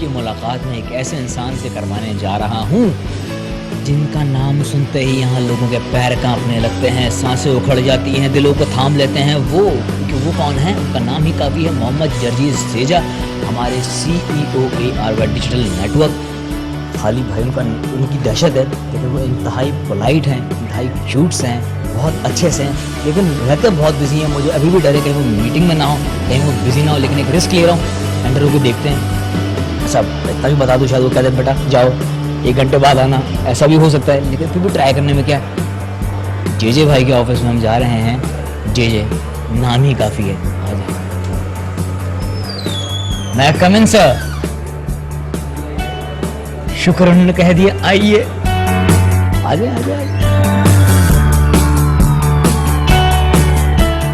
کی ملاقات میں ایک ایسے انسان سے کروانے جا رہا ہوں جن کا نام سنتے ہی یہاں لوگوں کے پیر کانپنے لگتے ہیں, سانسیں اکھڑ جاتی ہیں, دلوں کو تھام لیتے ہیں. وہ کون ہیں؟ ان کا نام ہی کافی ہے, محمد جرجیز سیجا, ہمارے CEO ARY ڈیجیٹل نیٹورک. خالی بھائی ان کی دہشت ہے, لیکن وہ انتہائی پولائٹ ہیں, انتہائی کیوٹس ہیں, بہت اچھے سے ہیں, لیکن رہتے بہت بزی ہیں. مجھے ابھی بھی ڈر ہے کہیں وہ میٹنگ میں نہ ہو, کہیں وہ بزی نہ ہو, لیکن ایک رسک لے رہا ہوں. انٹرویو کو دیکھتے ہیں. سب اتنا بھی بتا دوں, شاید وہ کہتے ہیں بیٹا جاؤ 1 گھنٹے بعد آنا, ایسا بھی ہو سکتا ہے, لیکن پھر بھی ٹرائی کرنے میں کیا. جے بھائی کے آفس میں ہم جا رہے ہیں. جے نام ہی کافی ہے. آ جائیں. میں کم ان سر. شکر انہوں نے کہہ دیا آئیے. آ جائیں.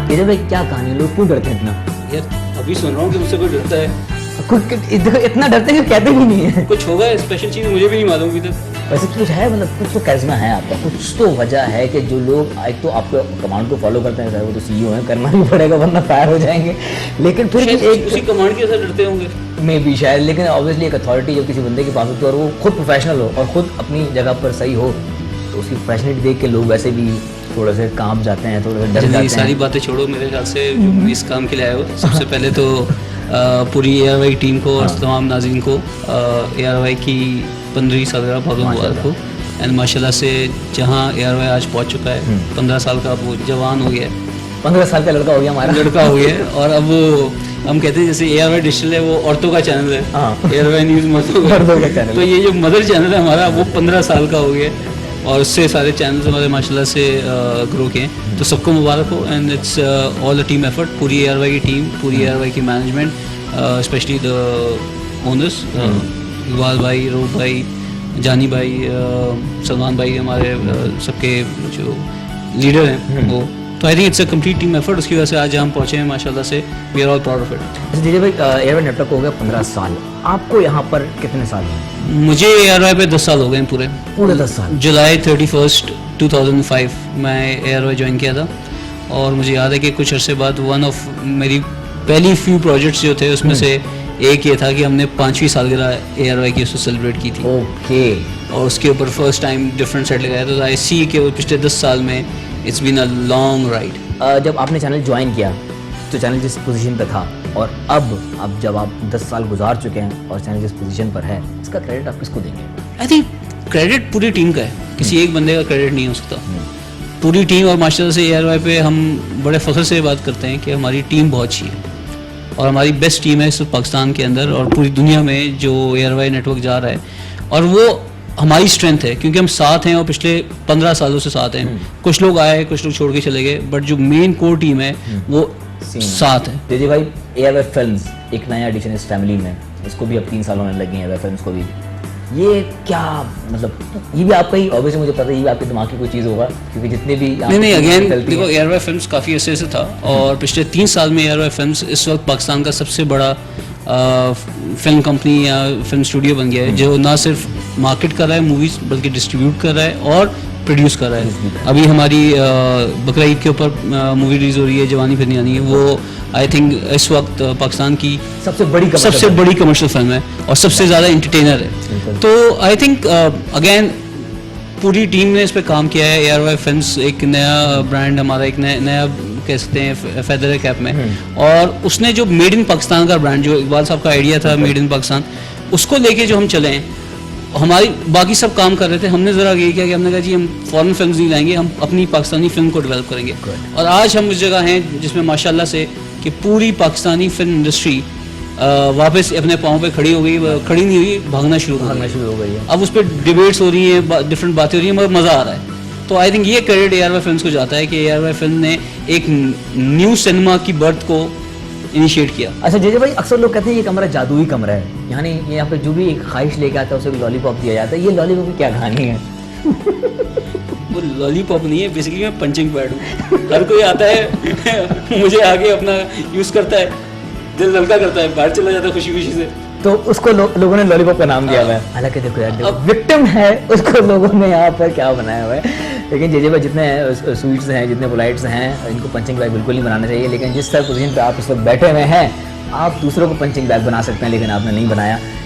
جے بھائی کیا کہانی, لوگ کیوں ڈرتے ہیں اتنا؟ یار ابھی سن رہا ہوں کہ مجھ سے کوئی ڈرتا ہے. اتنا ڈرتے ہیں کہ کہتے بھی نہیں ہے. کچھ ہوگا اسپیشل چیز, مجھے بھی نہیں معلوم ابھی تک. ویسے کچھ ہے, مطلب کچھ تو کیرزما ہے آپ کا, کچھ تو وجہ ہے کہ جو لوگ ایک تو آپ کو کمانڈ کو فالو کرتے ہیں, وہ تو CEO ہیں, کرنا بھی پڑے گا ورنہ فائر ہو جائیں گے, لیکن پھر بھی ایک اسی کمانڈ کے اثر ڈرتے ہوں گے میں بھی شاید. لیکن آبویسلی ایک اتھارٹی جب کسی بندے کے پاس ہوتی ہے اور وہ خود پروفیشنل ہو اور خود اپنی جگہ پر صحیح ہو, تو اس کی پروفیشنلٹی دیکھ کے لوگ ویسے بھی تھوڑا سے کانپ جاتے ہیں, تھوڑا سا ڈر جاتے ہیں. ساری باتیں چھوڑو, میرے خیال سے اس کام کے لیے آئے ہو, سب سے پہلے تو پوری ARY ٹیم کو اور تمام ناظرین کو ARY کی 15ویں سالگرہ بہت مبارک ہو. اینڈ ماشاء اللہ سے جہاں ARY آج پہنچ چکا ہے, 15 سال کا وہ جوان ہو گیا ہے, 15 سال کا لڑکا ہو گیا ہمارا, لڑکا ہو گیا ہے. اور اب وہ ہم کہتے ہیں جیسے ARY ڈیجیٹل ہے وہ عورتوں کا چینل ہے, ARY نیوز مردوں کا چینل, تو یہ جو مدر چینل ہے ہمارا وہ 15 سال کا ہو گیا ہے, اور اس سے سارے چینلز ہمارے ماشاء اللہ سے گرو کیے ہیں. تو سب کو مبارک ہو. And it's all a team effort, پوری ARY کی ٹیم, پوری ARY کی management, specially the owners Iqbal بھائی, روب بھائی, جانی بھائی, سلمان بھائی, ہمارے سب کے جو لیڈر ہیں وہ. تو I think it's a complete team effort. اس کی وجہ سے آج ہم پہنچے ہیں ماشاء اللہ سے, we are all proud of it. جی بھائی ARY نیٹورک ہو گیا 15 سال, آپ کو یہاں پر کتنے سال ہیں؟ مجھے ARY پہ 10 سال ہو گئے ہیں پورے 10 سال. جولائی 31 2005 میں ARY جوائن کیا تھا, اور مجھے یاد ہے کہ کچھ عرصے بعد ون آف میری پہلی فیو پروجیکٹس جو تھے اس میں سے ایک یہ تھا کہ ہم نے 5ویں سالگرہ ARY کی اس کو سیلیبریٹ کی تھی. اوکے. اور اس کے اوپر فرسٹ ٹائم ڈفرینٹ سیٹ لگایا. تو آئی سی کہ وہ پچھلے 10 سال میں it's been a long ride. جب آپ نے چینل جوائن کیا تو چینل جس پوزیشن پہ تھا, اور اب جب آپ 10 سال گزار چکے ہیں اور چینل جس پوزیشن پر ہے, اس کا کریڈٹ آپ کس کو دیں گے؟ آئی تھنک کریڈٹ پوری ٹیم کا ہے, کسی ایک بندے کا کریڈٹ نہیں ہو سکتا. پوری ٹیم, اور ماشاء اللہ سے ARY پہ ہم بڑے فخر سے بات کرتے ہیں کہ ہماری ٹیم بہت اچھی ہے, اور ہماری بیسٹ ٹیم ہے صرف پاکستان کے اندر اور پوری دنیا میں جو ARY نیٹورک جا رہا ہے. اور وہ ہماری اسٹرینتھ ہے کیونکہ ہم ساتھ ہیں اور پچھلے 15 سالوں سے ساتھ ہیں. کچھ لوگ آئے, کچھ لوگ چھوڑ کے چلے گئے, بٹ جو مین کور ٹیم ہے وہ ساتھ ہے. جی بھائی ARY فلمز ایک نیا ایڈیشن اس فیملی میں, اس کو بھی اب 3 سال ہونے لگے ہیں ARY فلمز کو بھی. یہ کیا مطلب, یہ بھی آپ کا ہی اوبیسلی مجھے پتہ ہے, یہ بھی آپ کے دماغ کی کوئی چیز ہوگا کیونکہ جتنے بھی نہیں اگین دیکھو ARY فلمز کافی عرصے سے تھا, اور پچھلے 3 سال میں ARY فلمز اس وقت پاکستان کا سب سے بڑا فلم کمپنی یا فلم اسٹوڈیو بن گیا ہے, جو نہ صرف مارکیٹ کر رہا ہے موویز بلکہ ڈسٹریبیوٹ کر رہا ہے اور پروڈیوس کر رہا ہے. ابھی ہماری بقرہ عید کے اوپر مووی ریلیز ہو رہی ہے جوانی پھر نہیں آنی ہے, وہ آئی تھنک اس وقت پاکستان کی سب سے بڑی کمرشل فلم ہے اور سب سے زیادہ انٹرٹینر ہے. تو آئی تھنک اگین پوری ٹیم نے اس پہ کام کیا ہے. ARY فلمز ایک نیا برانڈ ہمارا, ایک نیا کہہ سکتے ہیں فیدر کیپ میں, اور اس نے جو میڈ ان پاکستان کا برانڈ, جو اقبال صاحب کا آئیڈیا تھا میڈ ان پاکستان, اس کو لے کے جو ہم چلے ہیں. ہماری باقی سب کام کر رہے تھے, ہم نے ذرا یہ کیا کہ ہم نے کہا جی ہم فورن فلمز نہیں لائیں گے, ہم اپنی پاکستانی فلم کو ڈیولپ کریں گے. اور آج ہم اس جگہ ہیں جس میں ماشاء اللہ سے کہ پوری پاکستانی فلم انڈسٹری واپس اپنے پاؤں پہ کھڑی ہو گئی, کھڑی نہیں ہوئی, بھاگنا شروع ہو گئی ہے. اب اس پہ ڈبیٹس ہو رہی ہیں, ڈفرینٹ باتیں ہو رہی ہیں, مگر مزہ آ رہا ہے. تو آئی تھنک یہ کریڈٹ ARY فلمز کو جاتا ہے کہ ARY فلم نے ایک نیو سنیما کی برتھ کو انیشیٹ کیا. اچھا جے بھائی, اکثر لوگ کہتے ہیں یہ کمرہ جادوئی کمرہ ہے, یعنی یہاں پہ جو بھی ایک خواہش لے کے آتا ہے اسے لالی پاپ دیا جاتا ہے. یہ لالی پاپ کی کیا کہانی ہے؟ وہ لالی پاپ نہیں ہے, بیسکلی میں پنچنگ پیڈ ہوں. ہر کوئی آتا ہے مجھے آگے اپنا یوز کرتا ہے, دل ہلکا کرتا ہے, باہر چلا جاتا ہے خوشی خوشی سے, تو اس کو لوگوں نے لالی پاپ کا نام دیا ہوا ہے. حالانکہ دیکھو یار, وکٹم ہے, اس کو لوگوں نے یہاں پر کیا بنایا ہوا ہے. لیکن جے بھائی جتنے سویٹس ہیں, جتنے پولائٹس ہیں, ان کو پنچنگ بیگ بالکل نہیں بنانا چاہیے. لیکن جس طرح پوزیشن پہ آپ اس وقت بیٹھے ہوئے ہیں, آپ دوسروں کو پنچنگ بیگ بنا سکتے ہیں, لیکن آپ نے نہیں بنایا.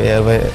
ARY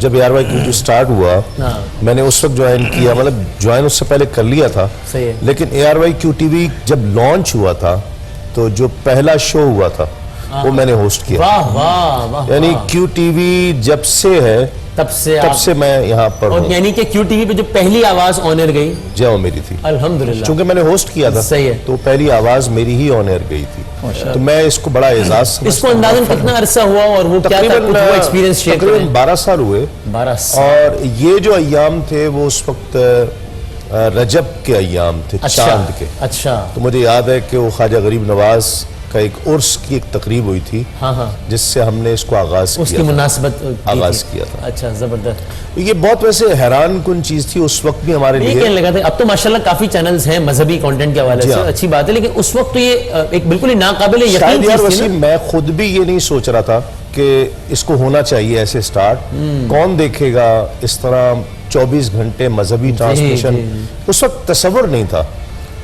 جب ARY QTV سٹارٹ ہوا میں نے اس وقت جوائن کیا, مطلب جوائن اس سے پہلے کر لیا تھا, لیکن ARY QTV جب لانچ ہوا تھا تو جو پہلا شو ہوا تھا وہ میں نے ہوسٹ کیا. یعنی QTV جب سے ہے تب سے میں یہاں پر ہوں. یعنی کہ QTV پہ جو پہلی آواز آن ایئر گئی جی وہ میری تھی, الحمدللہ, چونکہ میں نے ہوسٹ کیا تھا تو پہلی آواز میری ہی آن ایئر گئی تھی. تو میں اس کو بڑا اعزاز سمجھتا ہوں. اس کو اندازاً کتنا عرصہ ہوا اور وہ کیا تھا, کچھ وہ ایکسپیرینس شیئر کریں. تقریباً 12 سال ہوئے. 12 سال. اور یہ جو ایام تھے وہ اس وقت رجب کے ایام تھے, چاند کے. اچھا. تو مجھے یاد ہے کہ وہ خواجہ غریب نواز کا ایک عرس کی ایک تقریب ہوئی تھی جس سے ہم نے اس کو آغاز کیا, اس کی مناسبت آغاز کیا تھا. اچھا, زبردست. یہ بہت ویسے حیران کن چیز تھی اس وقت بھی ہمارے لیے. کہنے لگا تھا اب تو ماشاءاللہ کافی چینلز ہیں مذہبی کانٹینٹ کے حوالے سے, اچھی بات ہے, لیکن اس وقت تو یہ ایک بالکل ہی ناقابل یقین چیز تھی. میں خود بھی یہ نہیں سوچ رہا تھا کہ اس کو ہونا چاہیے ایسے سٹارٹ. کون دیکھے گا اس طرح 24 گھنٹے مذہبی ٹرانسمیشن, اس وقت تصور نہیں تھا.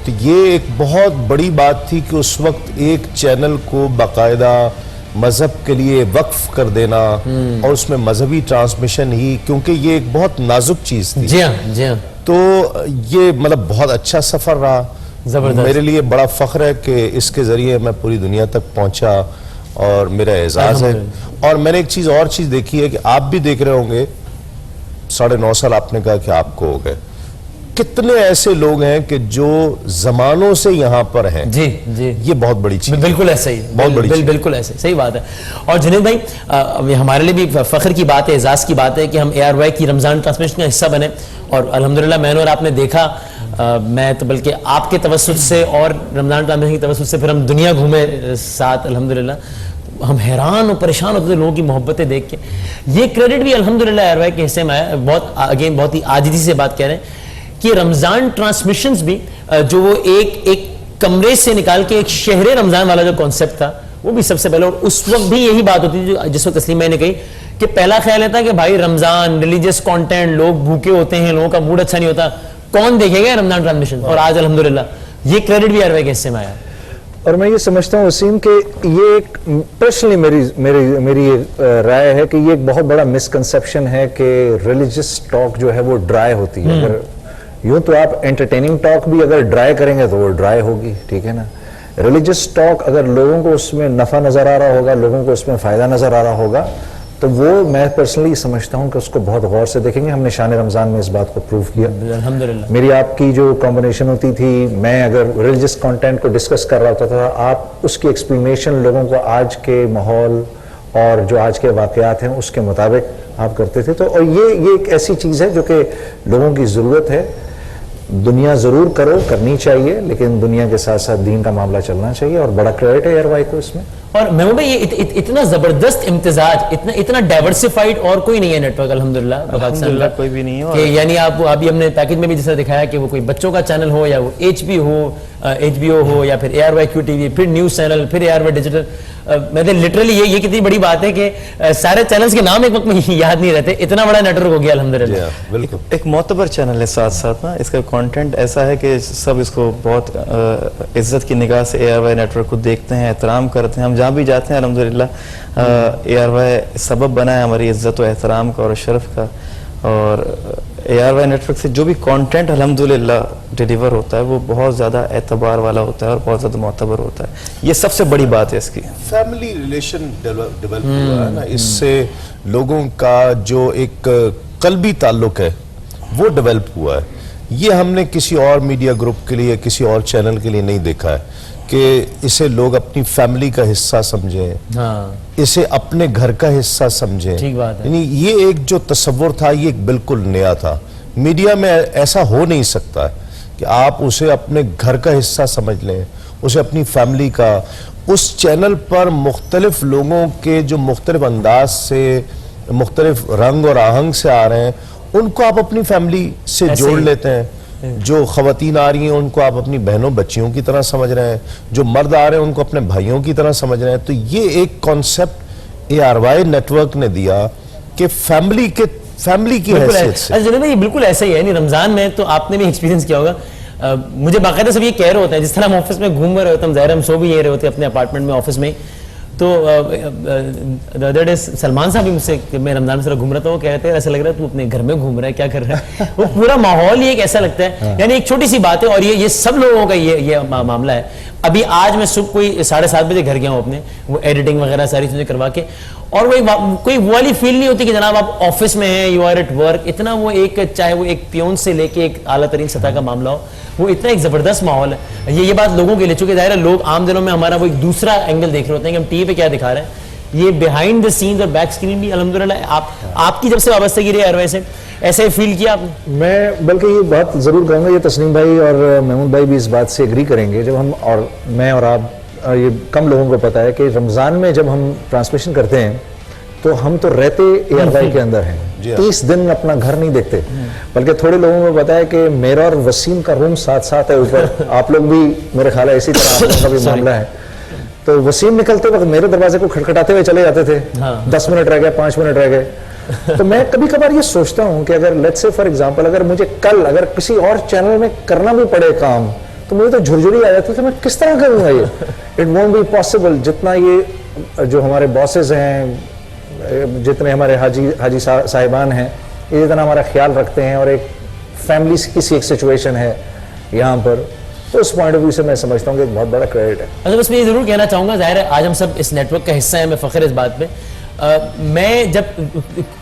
تو یہ ایک بہت بڑی بات تھی کہ اس وقت ایک چینل کو باقاعدہ مذہب کے لیے وقف کر دینا اور اس میں مذہبی ٹرانسمیشن ہی, کیونکہ یہ ایک بہت نازک چیز تھی. جی ہاں, جی ہاں. تو یہ مطلب بہت اچھا سفر رہا. میرے لیے بڑا فخر ہے کہ اس کے ذریعے میں پوری دنیا تک پہنچا اور میرا اعزاز ہے. اور میں نے ایک چیز اور چیز دیکھی ہے کہ آپ بھی دیکھ رہے ہوں گے, 9.5 سال آپ نے کہا کہ آپ کو ہو گئے, کتنے ایسے لوگ ہیں کہ جو زمانوں سے یہاں پر ہیں. جی جی, یہ بہت بڑی چیز, بالکل ایسا ہی, بہت بڑی, بالکل ایسے, صحیح بات ہے. اور جنید بھائی ہمارے لیے بھی فخر کی بات ہے, اعزاز کی بات ہے کہ ہم ARY کی رمضان ٹرانسمیشن کا حصہ بنے. اور الحمدللہ میں نے اور آپ نے دیکھا, میں تو بلکہ آپ کے توسط سے اور رمضان ٹرانسمیشن کی توسط سے پھر ہم دنیا گھومے ساتھ الحمدللہ. ہم حیران اور پریشان ہوتے تھے لوگوں کی محبتیں دیکھ کے. یہ کریڈٹ بھی الحمدللہ ARY کے حصے میں آیا. بہت ہی عاجزی سے بات کہہ رہے ہیں کہ رمضان ٹرانسمیشنز بھی جو وہ ایک کمرے سے نکال کے ایک شہر رمضان والا جو کانسیپٹ تھا وہ بھی سب سے پہلے, اور اس وقت بھی یہی بات ہوتی تھی جس وقت تسلیمہ نے کہی کہ پہلا خیال تھا کہ بھائی رمضان ریلیجیس کانٹینٹ, لوگ بھوکے ہوتے ہیں, لوگوں کا موڈ اچھا نہیں ہوتا, کون دیکھے گا رمضان ٹرانسمیشن. اور آج الحمدللہ یہ کریڈٹ بھی ARY کے حصے میں آیا. اور میں یہ سمجھتا ہوں وسیم کہ یہ ایک پرسنلی میری رائے ہے کہ یہ ایک بہت بڑا مسکنسیپشن ہے کہ ریلیجیس ٹاک جو ہے وہ ڈرائی ہوتی ہے. اگر یوں تو آپ انٹرٹیننگ ٹاک بھی اگر ڈرائی کریں گے تو وہ ڈرائی ہوگی, ٹھیک ہے نا. ریلیجیس ٹاک اگر لوگوں کو اس میں نفع نظر آ رہا ہوگا, لوگوں کو اس میں فائدہ نظر آ رہا ہوگا, تو وہ میں پرسنلی سمجھتا ہوں کہ اس کو بہت غور سے دیکھیں گے. ہم نے شان رمضان میں اس بات کو پروف کیا. الحمدللہ میری آپ کی جو کمبینیشن ہوتی تھی, میں اگر ریلیجیس کانٹینٹ کو ڈسکس کر رہا ہوتا تھا, آپ اس کی ایکسپلینیشن لوگوں کو آج کے ماحول اور جو آج کے واقعات ہیں اس کے مطابق آپ کرتے تھے. تو اور یہ ایک ایسی چیز ہے جو کہ لوگوں کی ضرورت ہے. دنیا ضرور کرنی چاہیے, لیکن دنیا کے ساتھ ساتھ دین کا معاملہ چلنا چاہیے, اور بڑا کریڈٹ ہے ARY کو اس میں. اور محمود بھائی یہ اتنا زبردست امتزاج, اتنا ڈائیورسیفائڈ اور کوئی نہیں ہے نیٹ ورک الحمدللہ پاکستان کا, کوئی بھی نہیں ہے. کہ یعنی آپ ابھی ہم نے پیکج میں بھی جیسا دکھایا کہ وہ کوئی بچوں کا چینل ہو, یا وہ HBO ہو, یا پھر ARY QTV, پھر نیوز چینل, پھر ARY ڈیجیٹل. میں نے لٹرلی یہ کتنی بڑی بات ہے کہ سارے چینلز کے نام ایک وقت میں یاد نہیں رہتے, اتنا بڑا نیٹ ورک ہو گیا الحمدللہ. بالکل ایک معتبر چینل ہے ساتھ ساتھ نا, اس کا کانٹینٹ ایسا ہے کہ سب اس کو بہت عزت کی نگاہ سے ARY نیٹ ورک کو دیکھتے ہیں, احترام کرتے ہیں. ہم جہاں بھی جاتے ہیں الحمدللہ ARY سبب بنا ہے ہماری عزت و احترام کا اور شرف کا. اور ARY نیٹ ورک سے جو بھی کانٹینٹ الحمدللہ ڈیلیور ہوتا ہے وہ بہت زیادہ اعتبار والا ہوتا ہے اور بہت زیادہ معتبر ہوتا ہے. یہ سب سے بڑی بات ہے اس کی. فیملی ریلیشن ڈیولپ ہوا ہے نا, اس سے لوگوں کا جو ایک قلبی تعلق ہے وہ ڈیولپ ہوا ہے. یہ ہم نے کسی اور میڈیا گروپ کے لیے, کسی اور چینل کے لیے نہیں دیکھا ہے کہ اسے لوگ اپنی فیملی کا حصہ سمجھیں, اسے اپنے گھر کا حصہ سمجھیں. یعنی یہ ایک جو تصور تھا یہ ایک بالکل نیا تھا. میڈیا میں ایسا ہو نہیں سکتا کہ آپ اسے اپنے گھر کا حصہ سمجھ لیں, اسے اپنی فیملی کا. اس چینل پر مختلف لوگوں کے جو مختلف انداز سے, مختلف رنگ اور آہنگ سے آ رہے ہیں, ان کو آپ اپنی فیملی سے جوڑ لیتے ہیں. جو خواتین آ رہی ہیں ان کو آپ اپنی بہنوں بچیوں کی طرح سمجھ رہے ہیں, جو مرد آ رہے ہیں ان کو اپنے بھائیوں کی طرح سمجھ رہے ہیں. تو یہ ایک کانسیپٹ ARY نیٹ ورک نے دیا کہ فیملی کی حیثیت سے. یہ بالکل ایسا ہی ہے. یعنی رمضان میں تو آپ نے بھی ایکسپیرینس کیا ہوگا, مجھے باقاعدہ سب یہ کہہ رہے ہوتے ہیں جس طرح ہم آفس میں گھوم رہے ہوتے ہیں, ہم ظاہر ہم سو بھی یہ رہے ہوتے ہیں اپنے اپارٹمنٹ میں, آفس میں, تو ادر ڈے سلمان صاحب بھی مجھ سے میں رمضان میں گھوم رہا تھا, وہ کہتے ہیں ایسا لگ رہا ہے تو اپنے گھر میں گھوم رہا ہے, کیا کر رہا ہے. وہ پورا ماحول ہی ایک ایسا لگتا ہے, یعنی ایک چھوٹی سی بات ہے, اور یہ سب لوگوں کا یہ معاملہ ہے. ابھی آج میں صبح کوئی 7:30 بجے گھر گیا ہوں اپنے, وہ ایڈیٹنگ وغیرہ ساری چیزیں کروا کے, اور وہ کوئی وہ والی فیل نہیں ہوتی کہ جناب آپ آفس میں ہیں, یو آر ایٹ ورک. اتنا وہ ایک, چاہے وہ ایک پیون سے لے کے ایک اعلیٰ ترین سطح کا معاملہ ہو, وہ اتنا ایک زبردست ماحول ہے. یہ بات لوگوں کے لیے, چونکہ ظاہر ہے لوگ عام دنوں میں ہمارا وہ ایک دوسرا اینگل دیکھ رہے ہوتے ہیں کہ ہم ٹی وی پہ کیا دکھا رہے ہیں. یہ بیہائنڈ دا سینز اور بیک اسکرین بھی الحمدللہ آپ کی جب سے وابستگی رہی ایئروے سے, ایسے فیل کیا آپ نے؟ میں بلکہ یہ بات ضرور کہوں گا, یہ تسنیم بھائی اور محمود بھائی بھی اس بات سے ایگری کریں گے, جب ہم اور میں اور آپ, یہ کم لوگوں کو پتا ہے کہ رمضان میں جب ہم ٹرانسمیشن کرتے ہیں تو ہم تو رہتے ایئر وائی کے اندر ہیں, 30 دن اپنا گھر نہیں دیکھتے. بلکہ تھوڑے لوگوں کو پتا ہے کہ میرا اور وسیم کا روم ساتھ ہے اوپر. آپ لوگ بھی میرے خیال ہے اسی طرح آپ لوگوں کا بھی معاملہ ہے. تو وسیم نکلتے وقت میرے دروازے کو کھٹکھٹاتے ہوئے چلے جاتے تھے, 10 منٹ رہ گئے, 5 منٹ رہ گئے. تو میں کبھی کبھار یہ سوچتا ہوں کہ اگر لیٹس سے فار ایگزامپل اگر مجھے کل اگر کسی اور چینل میں کرنا بھی پڑے کام, تو مجھے تو جھرجھری آ جاتی ہے, میں کس طرح کروں گا یہ. It won't be possible. جتنا یہ جو ہمارے باسز ہیں, جتنے ہمارے حاجی صاحبان ہیں, یہ جتنا ہمارا خیال رکھتے ہیں, اور ایک فیملی کی ایک سچویشن ہے یہاں پر, تو اس پوائنٹ آف ویو سے میں سمجھتا ہوں کہ ایک بہت بڑا کریڈٹ ہے. اچھا, بس میں یہ ضرور کہنا چاہوں گا, ظاہر ہے آج ہم سب اس نیٹ ورک کا حصہ ہیں, میں فخر اس بات پہ. میں جب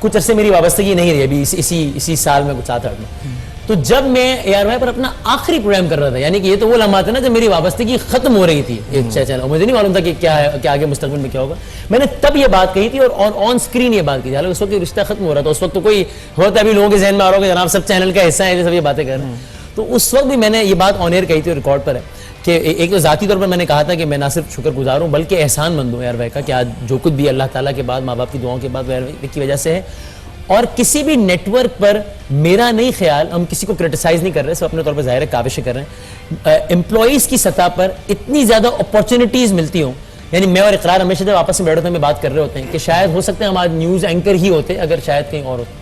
کچھ عرصے میری وابستگی نہیں رہی, ابھی اسی سال میں, کچھ 7-8 میں, تو جب میں اے آر وائی پر اپنا آخری پروگرام کر رہا تھا, یعنی کہ یہ تو وہ لمحہ تھا نا جب میری وابستگی ختم ہو رہی تھی ایک چینل, مجھے نہیں معلوم تھا کہ کیا ہے, کیا آگے مستقبل میں کیا ہوگا. میں نے تب یہ بات کہی تھی اور آن اسکرین یہ بات کی تھی, حالانکہ اس وقت یہ رشتہ ختم ہو رہا تھا. اس وقت تو کوئی ہوتا ابھی لوگوں کے ذہن میں آ رہا ہو کہ جناب سب چینل کا حصہ ہے, سب یہ باتیں کر رہے ہیں. تو اس وقت بھی میں نے یہ بات آن ایئر کہی تھی, ریکارڈ پر ہے, کہ ایک تو ذاتی طور پر میں نے کہا تھا کہ میں نہ صرف شکر گزار ہوں بلکہ احسان مند ہوں اے آر وائی کا, کہ آج جو کچھ بھی اللہ تعالیٰ کے بعد, ماں باپ کی دعاؤں کے بعد اے آر وائی کی وجہ سے ہے. اور کسی بھی نیٹ ورک پر میرا نہیں خیال, ہم کسی کو کرٹیسائز نہیں کر رہے, سب اپنے طور پر ظاہر ہے کاوشیں کر رہے ہیں, امپلائیز کی سطح پر اتنی زیادہ اپارچونیٹیز ملتی ہوں. یعنی میں اور اقرار ہمیشہ جب آپس میں بیٹھے ہوتے ہیں بات کر رہے ہوتے ہیں کہ شاید ہو سکتا ہے ہم آج نیوز اینکر ہی ہوتے اگر شاید کہیں اور ہوتے.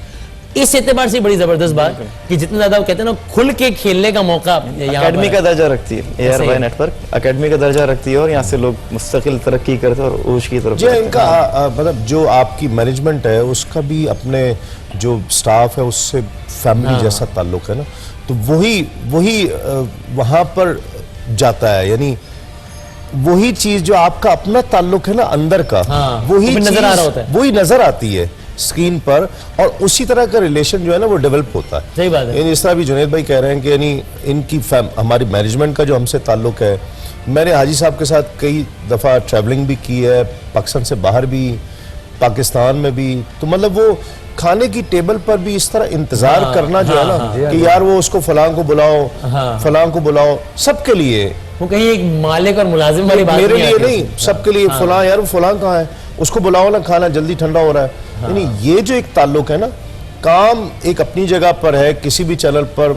اس اعتبار سے بڑی زبردست بات کہ جتنا زیادہ وہ کہتے ہیں نا کھل کے کھیلنے کا موقع اکیڈمی کا درجہ رکتی ہے A R Y network, academy کا درجہ رکتی ہے, اور یہاں سے لوگ مستقل ترقی کرتے ہیں اور عروج کی طرف. جی, ان کا مطلب جو آپ کی مینجمنٹ ہے اس کا بھی اپنے جو سٹاف ہے اس سے فیملی جیسا تعلق ہے نا, تو وہی وہاں پر جاتا ہے. یعنی وہی چیز جو آپ کا اپنا تعلق ہے نا اندر کا, وہی نظر آ رہا ہوتا ہے, وہی نظر آتی ہے اسکرین پر, اور اسی طرح کا ریلیشن جو ہے نا وہ ڈیولپ ہوتا ہے. صحیح بات ہے. یعنی اس طرح بھی جنید بھائی کہہ رہے ہیں کہ یعنی ان کی ہماری مینجمنٹ کا جو ہم سے تعلق ہے, میں نے حاجی صاحب کے ساتھ کئی دفعہ ٹریولنگ بھی کی ہے, پاکستان سے باہر بھی, پاکستان میں بھی, تو مطلب وہ کھانے کی ٹیبل پر بھی اس طرح انتظار کرنا جو ہے نا کہ یار وہ اس کو فلاں کو بلاؤ, فلاں کو بلاؤ, سب کے لیے, وہ کہیں ایک مالک اور ملازم والی بات میرے لیے نہیں, سب کے لیے, فلاں یار فلاں کہاں ہے, اس کو بلاؤ نا, کھانا جلدی ٹھنڈا ہو رہا ہے. یعنی یہ جو ایک تعلق ہے نا, کام ایک اپنی جگہ پر ہے, کسی بھی چینل پر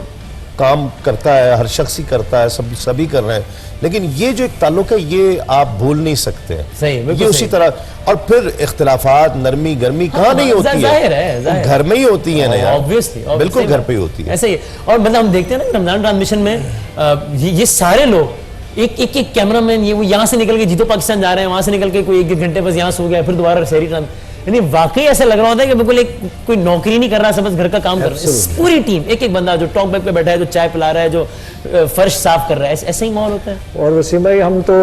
کام کرتا ہے, ہر شخص ہی کرتا ہے, سبھی کر رہے ہیں, لیکن یہ جو ایک تعلق ہے یہ آپ بھول نہیں سکتے ہیں. یہ اسی طرح, اور پھر اختلافات, نرمی گرمی کہاں نہیں ہوتی ہے, گھر میں ہی ہوتی ہے نا یار, بالکل گھر پہ ہی ہوتی ہے. ایسے ہی. اور مطلب ہم دیکھتے ہیں نا رمضان ٹرانسمیشن میں یہ سارے لوگ ایک کیمرہ مین, یہ وہ یہاں سے نکل کے جیتو پاکستان جا رہے ہیں, وہاں سے نکل کے کوئی 1 گھنٹے بس یہاں سو گیا, پھر دوبارہ شہری یعنی واقعی ایسا لگ رہا ہوتا ہے کہ بالکل کوئی نوکری نہیں کر رہا, سب بس گھر کا کام کر رہا ہے. پوری ٹیم, ایک بندہ جو ٹاک بیک پہ بیٹھا ہے, جو چائے پلا رہا ہے, جو فرش صاف کر رہا ہے, ایسا ہی ماحول ہوتا ہے. اور وسیم بھائی, ہم تو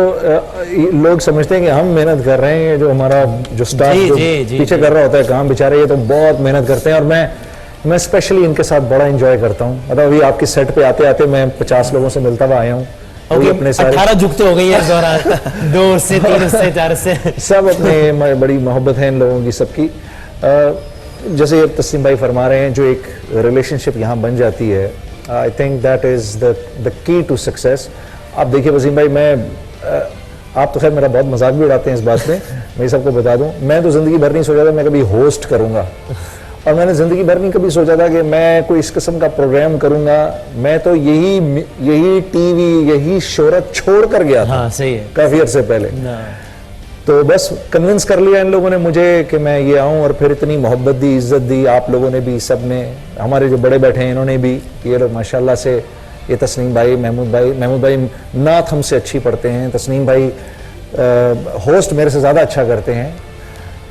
لوگ سمجھتے ہیں کہ ہم محنت کر رہے ہیں, جو ہمارا جو اسٹاف پیچھے کر رہا ہوتا ہے کام, بیچارے یہ تو بہت محنت کرتے ہیں, اور میں اسپیشلی ان کے ساتھ بڑا انجوائے کرتا ہوں. مطلب ابھی آپ کی سیٹ پہ آتے آتے میں 50 لوگوں سے ملتا ہوا آیا ہوں, 18 جھکتے ہو گئی ہے, 2 سے 3 سے 4 سے, سب اپنے بڑی محبت ہے ان لوگوں کی سب کی. جیسے یہ تسلیم بھائی فرما رہے ہیں, جو ایک ریلیشن شپ یہاں بن جاتی ہے, آئی تھنک دیٹ از دا کی ٹو سکسیس. آپ دیکھیے وسیم بھائی, میں آپ تو خیر میرا بہت مذاق بھی اڑاتے ہیں اس بات میں, میں سب کو بتا دوں, میں تو زندگی بھر نہیں سوچا تھا میں کبھی ہوسٹ کروں گا, اور میں نے زندگی بھر نہیں کبھی سوچا تھا کہ میں کوئی اس قسم کا پروگرام کروں گا. میں تو یہی ٹی وی, یہی شہرت چھوڑ کر گیا تھا کافی عرصے پہلے. تو بس کنونس کر لیا ان لوگوں نے مجھے کہ میں یہ آؤں, اور پھر اتنی محبت دی, عزت دی, آپ لوگوں نے بھی, سب نے, ہمارے جو بڑے بیٹھے ہیں انہوں نے بھی, یہ لوگ ماشاءاللہ سے, یہ تسنیم بھائی, محمود بھائی نعت ہم سے اچھی پڑھتے ہیں, تسنیم بھائی ہوسٹ میرے سے زیادہ اچھا کرتے ہیں,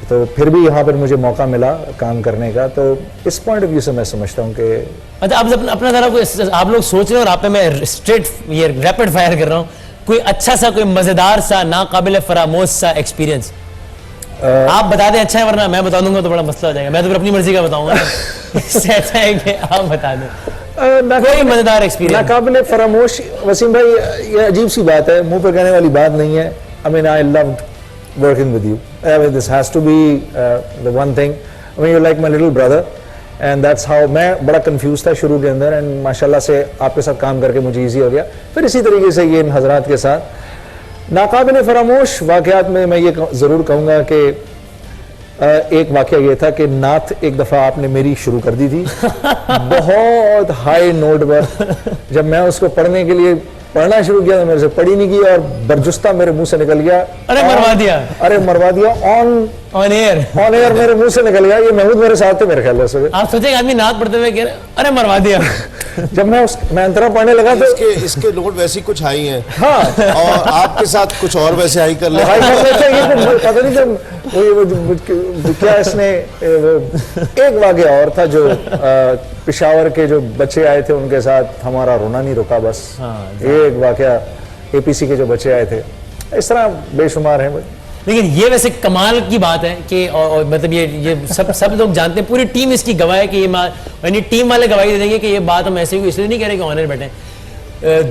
تو پھر بھی یہاں پر مجھے موقع ملا کام کرنے کا, تو اس پوائنٹ آف ویو سے میں سمجھتا ہوں کہ اچھا اب اپنا ذرا کوئی آپ لوگ سوچ رہے ہیں اور آپ پہ میں اسٹریٹ یہ ریپڈ فائر کر رہا ہوں, کوئی اچھا سا کوئی مزیدار سا ناقابل فراموش سا ایکسپیرینس آپ بتا دیں اچھا ہے, ورنہ میں بتا دوں گا تو بڑا مسئلہ ہو جائے گا, میں تو پھر اپنی مرضی کا بتاؤں گا. اس سے اچھا ہے کہ آپ بتا دیں کوئی مزیدار ایکسپیرینس. ناقابل فراموش وسیم بھائی, یہ عجیب سی بات ہے, منہ پہ کہنے والی بات نہیں ہے. I mean, I loved working with you. I mean, this has to be the one thing. I mean, you're like my little brother, and that's how. میں بڑا کنفیوز تھا شروع کے اندر, and ماشاءاللہ سے آپ کے ساتھ کام کر کے مجھے ایزی ہو گیا. پھر اسی طریقے سے یہ ان حضرات کے ساتھ ناقابل فراموش واقعات میں یہ ضرور کہوں گا کہ ایک واقعہ یہ تھا کہ نعت ایک دفعہ آپ نے میری شروع کر دی تھی بہت ہائی نوٹ پر. جب میں اس کو پڑھنے کے لیے پڑھنا شروع کیا تو میرے سے پڑھی نہیں کی, اور برجستہ میرے منہ سے نکل گیا, ارے مروا دیا آن ایئر میرے منہ سے نکل گیا. یہ محمود میرے ساتھ تھے میرے خیال سے. آپ سوچیں آدمی نعت پڑھتے ہوئے ارے مروا دیا. جب میں انترا پڑھنے لگا تو اس کے نوٹ ویسی کچھ ہائی ہیں, ہاں, اور آپ کے ساتھ کچھ اور ویسے ہائی کر ہائی کر لیتے ہیں. یہ پتہ نہیں جب کیا اس نے ایک واقعہ اور تھا جو پشاور کے جو بچے آئے تھے ان کے ساتھ ہمارا رونا نہیں رکا. بس ایک واقعہ اے پی سی کے جو بچے آئے تھے, اس طرح بے شمار ہیں. لیکن یہ ویسے کمال کی بات ہے کہ مطلب یہ سب لوگ جانتے ہیں, پوری ٹیم اس کی گواہ ہے کہ یہ یعنی ٹیم والے گواہی دے دیں گے کہ یہ بات ہم ایسے ہی اس لیے نہیں کہہ رہے کہ آنر بیٹھے.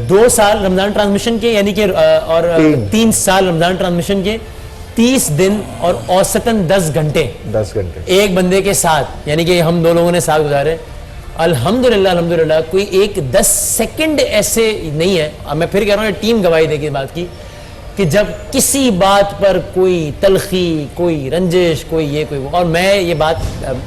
2 سال رمضان ٹرانسمیشن کے, یعنی کہ اور 3 سال رمضان ٹرانسمیشن کے, 30 دن اور اوسطاً 10 گھنٹے ایک بندے کے ساتھ, یعنی کہ ہم 2 لوگوں نے ساتھ گزارے. الحمدللہ کوئی ایک 10 سیکنڈ ایسے نہیں ہے, میں پھر کہہ رہا ہوں ٹیم گواہی دے گی بات کی, کہ جب کسی بات پر کوئی تلخی, کوئی رنجش, کوئی یہ کوئی وہ, اور میں یہ بات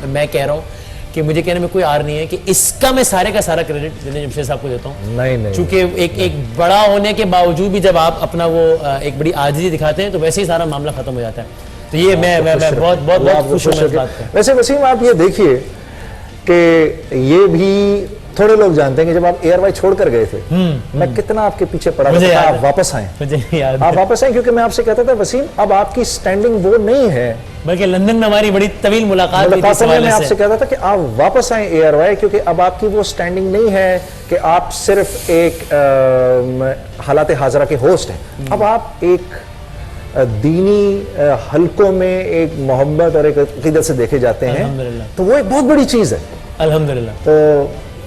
میں کہہ رہا ہوں کہ مجھے کہنے میں کوئی آر نہیں ہے کہ اس کا میں سارے کا سارا کریڈٹ جنید جمشید صاحب کو دیتا ہوں. نہیں چونکہ ایک بڑا ہونے کے باوجود بھی جب آپ اپنا وہ ایک بڑی عاجزی دکھاتے ہیں تو ویسے ہی سارا معاملہ ختم ہو جاتا ہے. تو یہ میں بہت خوش ہوں اس بات پہ. ویسے وسیم آپ یہ دیکھیے کہ یہ بھی تھوڑے لوگ جانتے ہیں کہ جب آپ اے آر وائی چھوڑ کر گئے تھے میں کتنا آپ کے پیچھے پڑا تھا آپ واپس آئیں. آپ واپس آئیں کیونکہ میں آپ سے کہتا تھا وسیم اب آپ کی سٹینڈنگ وہ نہیں ہے, بلکہ لندن میں ہماری بڑی طویل ملاقات ہوئی تھی. میں آپ سے کہتا تھا کہ آپ واپس آئیں اے آر وائی, کیونکہ اب آپ کی وہ سٹینڈنگ نہیں ہے کہ آپ صرف ایک حالات حاضرہ کے ہوسٹ ہیں. اب آپ ایک دینی حلقوں میں ایک محبت اور ایک عقیدت سے دیکھے جاتے ہیں, تو وہ ایک بہت بڑی چیز ہے الحمدللہ. تو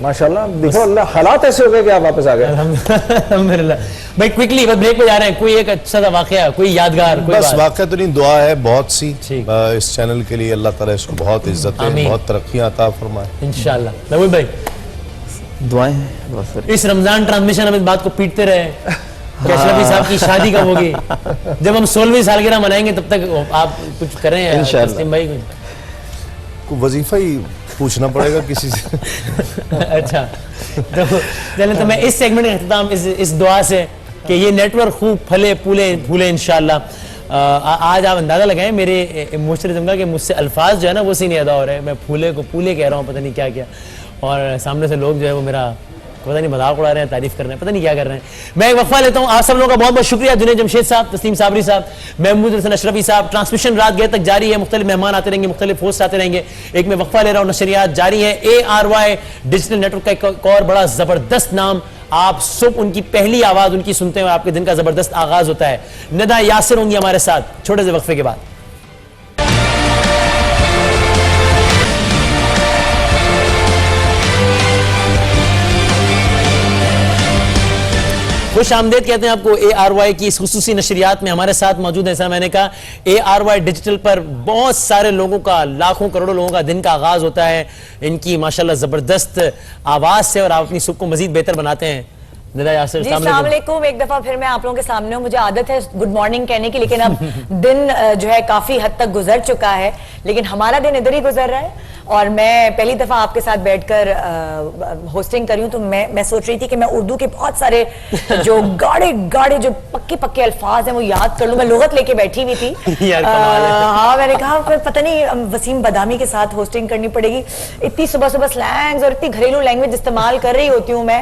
ماشاءاللہ دیکھو اللہ حالات ایسے ہو گئے کہ آپ واپس آ گئے. الحمدللہ. بھائی کوئکلی بس بریک پہ جا رہے ہیں, کوئی ایک اچھا سا واقعہ, کوئی یادگار, کوئی بس واقعہ تو نہیں, دعا ہے بہت سی اس چینل کے لیے, اللہ تعالیٰ اس کو بہت عزت دے, بہت ترقیاں عطا فرمائے انشاءاللہ. نوید بھائی دعائیں ہیں. اس رمضان ٹرانسمیشن ہم اس بات کو پیٹتے رہے کہ اشرفی صاحب کی شادی کب ہوگی, جب ہم 16ویں سالگرہ منائیں گے تب تک آپ کچھ کریں تسلیم بھائی. وظیفہ ہی پوچھنا پڑے گا کسی سے. اچھا چلیں تو میں اس سیگمنٹ کا اختتام اس دعا سے کہ یہ نیٹ ورک خوب پھلے پھولے انشاءاللہ. آج آپ اندازہ لگائیں میرے ایموشنلزم کا کہ مجھ سے الفاظ جو ہے نا وہ سی نہیں ادا ہو رہے, میں پھولے کو پھولے کہہ رہا ہوں, پتہ نہیں کیا کیا, اور سامنے سے لوگ جو ہے وہ میرا پتہ نہیں مذاق اڑا رہے ہیں, تعریف کر رہے ہیں, پتہ نہیں کیا کر رہے ہیں. میں ایک وقفہ لیتا ہوں. آپ سب لوگوں کا بہت بہت شکریہ. جنید جمشید صاحب, تسلیم صابری صاحب, محمود حسن اشرفی صاحب. ٹرانسمیشن رات گئے تک جاری ہے, مختلف مہمان آتے رہیں گے, مختلف ہوسٹ آتے رہیں گے. ایک میں وقفہ لے رہا ہوں, نشریات جاری ہیں. ARY ڈیجیٹل نیٹ ورک کا ایک اور بڑا زبردست نام, آپ صبح ان کی پہلی آواز ان کی سنتے ہیں اور آپ کے دن کا زبردست آغاز ہوتا ہے. ندا یاسر ہوں گی ہمارے ساتھ چھوٹے سے وقفے کے بعد. خوش آمدید کہتے ہیں آپ کو ARY کی اس خصوصی نشریات میں. ہمارے ساتھ موجود ہیں, میں نے کہا ARY ڈیجیٹل پر بہت سارے لوگوں کا, لاکھوں کروڑوں لوگوں کا دن کا آغاز ہوتا ہے ان کی ماشاءاللہ زبردست آواز سے, اور آپ اپنی صبح کو مزید بہتر بناتے ہیں. ندا یاسر, السلام علیکم. ایک دفعہ پھر میں آپ لوگوں کے سامنے ہوں. مجھے عادت ہے گڈ مارننگ کہنے کی, لیکن اب دن جو ہے کافی حد تک گزر چکا ہے, لیکن ہمارا دن ادھر ہی گزر رہا ہے. اور میں پہلی دفعہ آپ کے ساتھ بیٹھ کر ہوسٹنگ کری ہوں, تو میں سوچ رہی تھی کہ میں اردو کے بہت سارے جو گاڑے جو پکے الفاظ ہیں وہ یاد کر لوں. میں لغت لے کے بیٹھی ہوئی تھی. ہاں, میں نے کہا پتہ نہیں وسیم بادامی کے ساتھ ہوسٹنگ کرنی پڑے گی, اتنی صبح سلینگز اور اتنی گھریلو لینگویج استعمال کر رہی ہوتی ہوں میں.